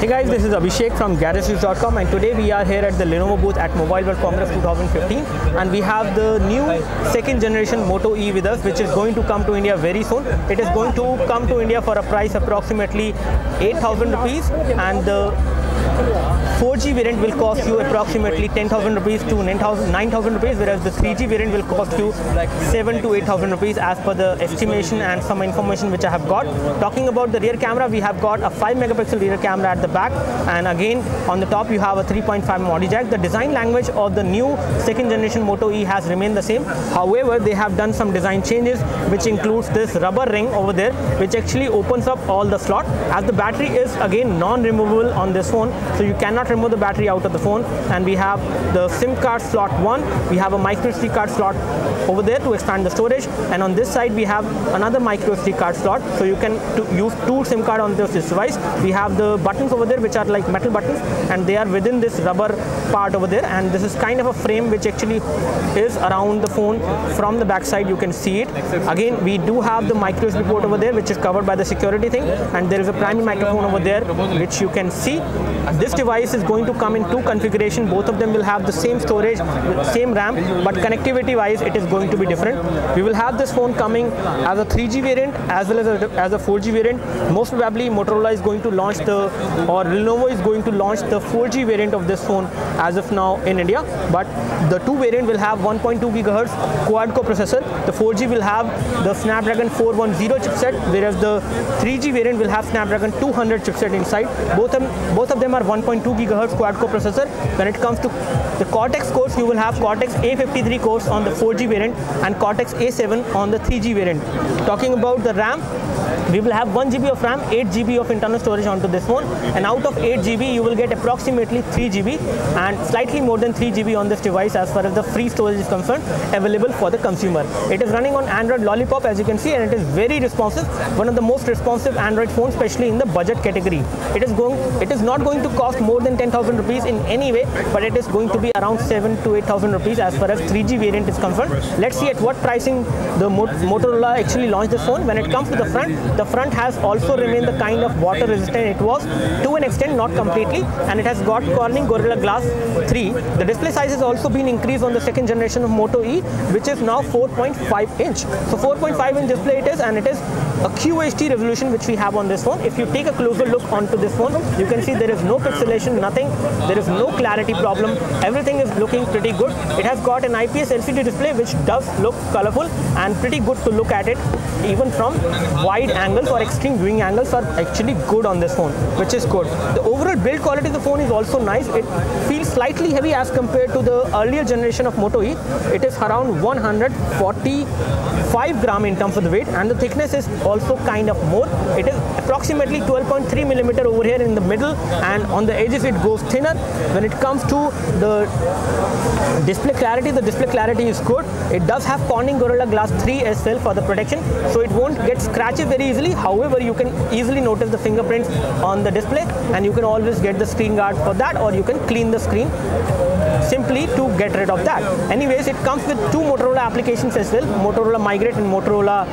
Hey guys, this is Abhishek from GarageSwitch.com, and today we are here at the Lenovo booth at Mobile World Congress 2015, and we have the new second generation Moto E with us, which is going to come to India very soon. It is going to come to India for a price approximately 8,000 rupees, and the 4G variant will cost you approximately 10,000 rupees to 9,000 rupees, whereas the 3G variant will cost you 7,000 to 8,000 rupees as per the estimation and some information which I have got. Talking about the rear camera, we have got a 5 megapixel rear camera at the back, and again on the top you have a 3.5 audio jack. The design language of the new second generation Moto E has remained the same. However, they have done some design changes, which includes this rubber ring over there, which actually opens up all the slot, as the battery is again non-removable on this phone, so you cannot remove the battery out of the phone. And we have the SIM card slot 1, we have a micro SD card slot over there to expand the storage, and on this side we have another micro SD card slot, so you can use 2 SIM card on this device. We have the buttons over there which are like metal buttons, and they are within this rubber part over there, and this is kind of a frame which actually is around the phone. From the back side you can see it. Again, we do have the micro SD port over there, which is covered by the security thing, and there is a primary microphone over there which you can see. This device is going to come in 2 configurations. Both of them will have the same storage, same RAM, but connectivity wise it is going to be different. We will have this phone coming as a 3G variant as well as a 4G variant. Most probably Motorola is going to launch Lenovo is going to launch the 4G variant of this phone as of now in India, but the 2 variant will have 1.2 GHz quad-core processor. The 4G will have the Snapdragon 410 chipset, whereas the 3G variant will have Snapdragon 200 chipset inside. Both of them are 1.2 GHz quad-core processor. When it comes to the Cortex cores, you will have Cortex A53 cores on the 4G variant and Cortex A7 on the 3G variant. Talking about the RAM, we will have 1 GB of RAM, 8 GB of internal storage onto this phone, and out of 8 GB you will get approximately 3 GB and slightly more than 3 GB on this device as far as the free storage is concerned, available for the consumer. It is running on Android Lollipop, as you can see, and it is very responsive, one of the most responsive Android phones, especially in the budget category. It is not going to cost more than 10,000 rupees in any way, but it is going to be around 7,000 to 8,000 rupees as far as 3G variant is concerned. Let's see at what pricing the Motorola actually launched this phone. When it comes to the front has also remained the kind of water resistant it was to an extent, not completely, and it has got Corning Gorilla Glass 3. The display size has also been increased on the second generation of Moto E, which is now 4.5 inch. So 4.5 inch display it is, and it is a QHD resolution which we have on this phone. If you take a closer look onto this phone, you can see there is no pixelation, nothing. There is no clarity problem. Everything is looking pretty good. It has got an IPS LCD display which does look colorful and pretty good to look at it. Even from wide angles or extreme viewing angles are actually good on this phone, which is good. The overall build quality of the phone is also nice. It feels slightly heavy as compared to the earlier generation of Moto E. It is around 145 gram in terms of the weight, and the thickness is also kind of more. It is approximately 12.3 millimeter over here in the middle, and on the edges it goes thinner. When it comes to the display clarity, the display clarity is good. It does have Corning Gorilla Glass 3 as well for the protection, so it won't get scratches very easily. However, you can easily notice the fingerprints on the display, and you can always get the screen guard for that, or you can clean the screen simply to get rid of that. Anyways, it comes with 2 Motorola applications as well, Motorola Migrate and Motorola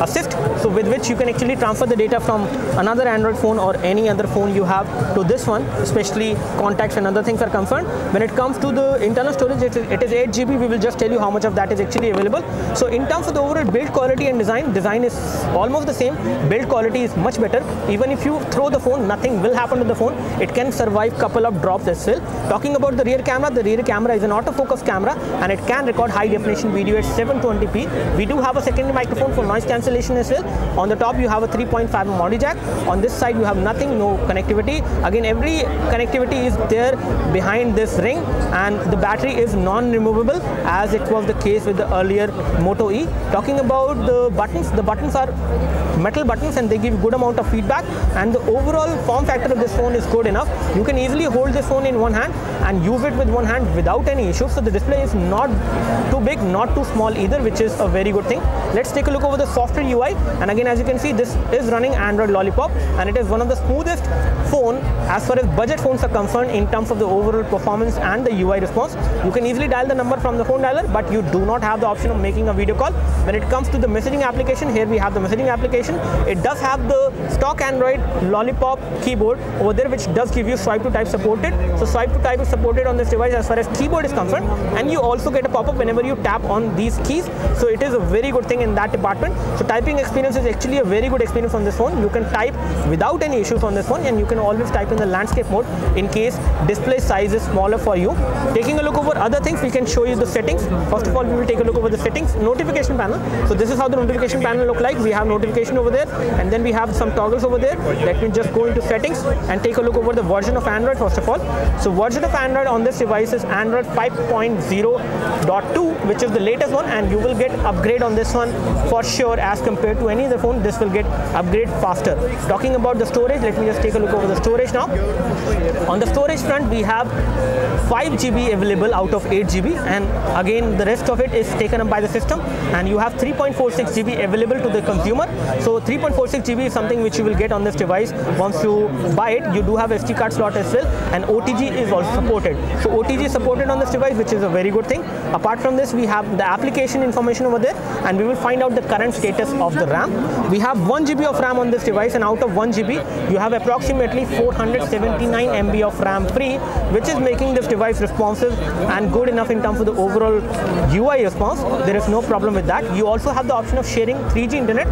Assist, so with which you can actually transfer the data from another Android phone or any other phone you have to this one, especially contacts and other things are concerned. When it comes to the internal storage, it is 8 GB. We will just tell you how much of that is actually available. So in terms of the overall build quality and design is almost the same. Build quality is much better. Even if you throw the phone, nothing will happen to the phone. It can survive couple of drops as well. Talking about the rear camera is an autofocus camera, and it can record high definition video at 720p. We do have a secondary microphone for noise cancellation as well. On the top you have a 3.5 audio jack. On this side you have nothing, no connectivity. Again, every connectivity is there behind this ring, and the battery is non-removable as it was the case with the earlier Moto E. Talking about the buttons are metal buttons, and they give good amount of feedback, and the overall form factor of this phone is good enough. You can easily hold this phone in one hand and use it with one hand without any issue. So the display is not too big, not too small either, which is a very good thing. Let's take a look over the software UI, and again as you can see, this is running Android Lollipop, and it is one of the smoothest phone as far as budget phones are concerned in terms of the overall performance and the UI response. You can easily dial the number from the phone dialer, but you do not have the option of making a video call. When it comes to the messaging application, here we have the messaging application. It does have the stock Android Lollipop keyboard over there, which does give you swipe to type supported. So swipe to type is supported on this device as far as keyboard is concerned, and you also get a pop-up whenever you tap on these keys. So it is a very good thing in that department. So typing experience is actually a very good experience on this phone. You can type without any issues on this phone, and you can always type in the landscape mode in case display size is smaller for you. Taking a look over other things, we can show you the settings. First of all, we will take a look over the settings. Notification panel. So this is how the notification panel look like. We have notification over there, and then we have some toggles over there. Let me just go into settings and take a look over the version of Android first of all. So version of Android on this device is Android 5.0.2, which is the latest one, and you will get upgrade on this one for sure as compared to any other phone. This will get upgrade faster. Talking about the storage, let me just take a look over the storage now. On the storage front, we have 5 GB available out of 8 GB, and again the rest of it is taken up by the system, and you have 3.46 GB available to the consumer. So 3.46 GB is something which you will get on this device once you buy it. You do have SD card slot as well, and OTG is also supported. So OTG is supported on this device, which is a very good thing. Apart from this, we have the application information over there, and we will find out the current status of the RAM. We have 1 GB of RAM on this device, and out of 1 GB, you have approximately 479 MB of RAM free, which is making this device responsive and good enough in terms of the overall UI response. There is no problem with that. You also have the option of sharing 3G internet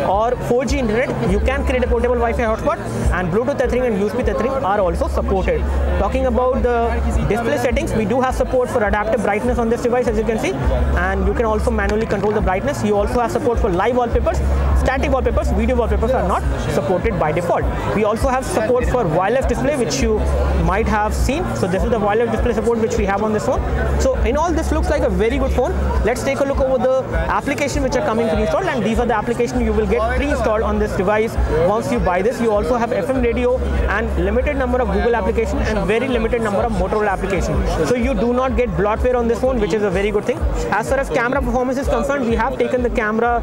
or 4G internet. You can create a portable Wi-Fi hotspot, and Bluetooth tethering and USB tethering are also supported. Talking about the display settings, we do have support for adaptive brightness on this device, as you can see, and you can also manually control the brightness. You also have support for live wallpapers. Static wallpapers, video wallpapers are not supported by default. We also have support for wireless display, which you might have seen. So this is the wireless display support which we have on this phone. So in all, this looks like a very good phone. Let's take a look over the application which are coming pre-installed, and these are the applications you will get pre-installed on this device once you buy this. You also have FM radio and limited number of Google applications and very limited number of Motorola applications. So you do not get bloatware on this phone, which is a very good thing. As far as camera performance is concerned, we have taken the camera,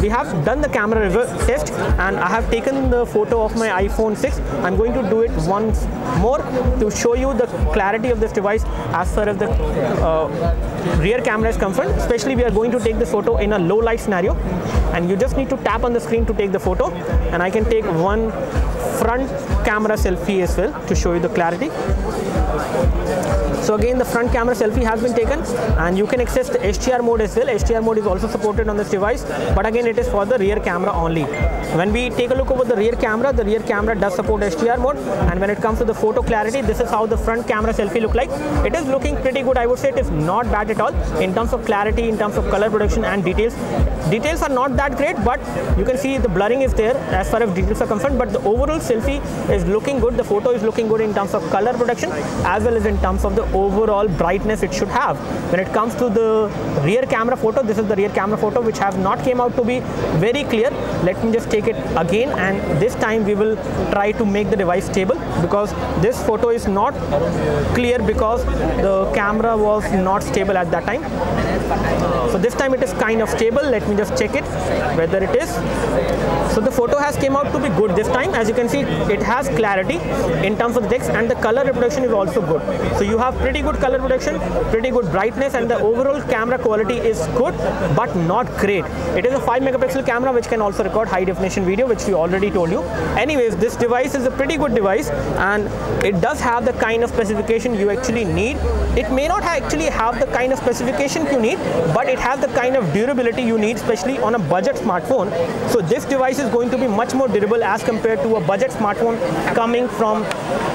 we have done the camera test, and I have taken the photo of my iPhone 6. I'm going to do it once more to show you the clarity of this device as far as the rear camera is concerned. Especially, we are going to take this photo in a low light scenario, and you just need to tap on the screen to take the photo, and I can take one front camera selfie as well to show you the clarity. So again, the front camera selfie has been taken, and you can access the HDR mode as well. HDR mode is also supported on this device, but again it is for the rear camera only. When we take a look over the rear camera does support HDR mode, and when it comes to the photo clarity, this is how the front camera selfie look like. It is looking pretty good. I would say it is not bad at all in terms of clarity, in terms of color production and details. Details are not that great, but you can see the blurring is there as far as details are concerned, but the overall selfie is looking good. The photo is looking good in terms of color production as well as in terms of the overall brightness it should have. When it comes to the rear camera photo, this is the rear camera photo which have not came out to be very clear. Let me just take it again, and this time we will try to make the device stable, because this photo is not clear because the camera was not stable at that time. So this time it is kind of stable. Let me just check it whether it is. So the photo has came out to be good this time. As you can see, it has clarity in terms of the text, and the color reproduction is also good. So you have pretty good color reproduction, pretty good brightness, and the overall camera quality is good but not great. It is a 5 megapixel camera which can also record high definition video, which we already told you. Anyways, this device is a pretty good device, and it does have the kind of specification you actually need. It may not actually have the kind of specification you need, but it has the kind of durability you need, especially on a budget smartphone. So this device is going to be much more durable as compared to a budget smartphone coming from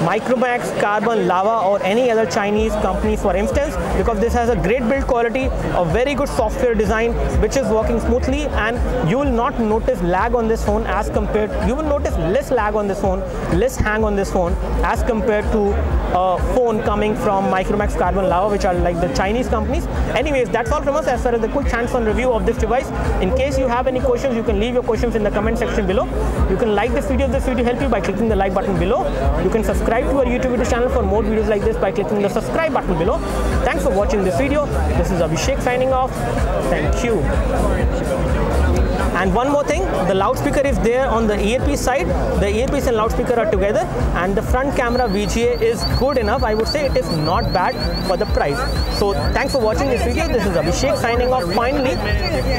Micromax, Carbon, Lava, or any other Chinese companies, for instance, because this has a great build quality, a very good software design which is working smoothly, and you will not notice lag on this phone as compared, you will notice less lag on this phone, less hang on this phone as compared to a phone coming from Micromax, Carbon, Lava, which are like the Chinese companies. Anyways, that's all from us as far as the quick hands-on review of this device. In case you have any questions, you can leave your questions in the comment section below. You can like this video if this video helped you by clicking the like button below. You can subscribe to our YouTube video channel for more videos like this by clicking the subscribe button below. Thanks for watching this video. This is Abhishek signing off. Thank you. And one more thing, the loudspeaker is there on the earpiece side. The earpiece and loudspeaker are together, and the front camera VGA is good enough. I would say it is not bad for the price. So thanks for watching this video. This is Abhishek signing off finally.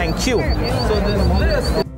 Thank you.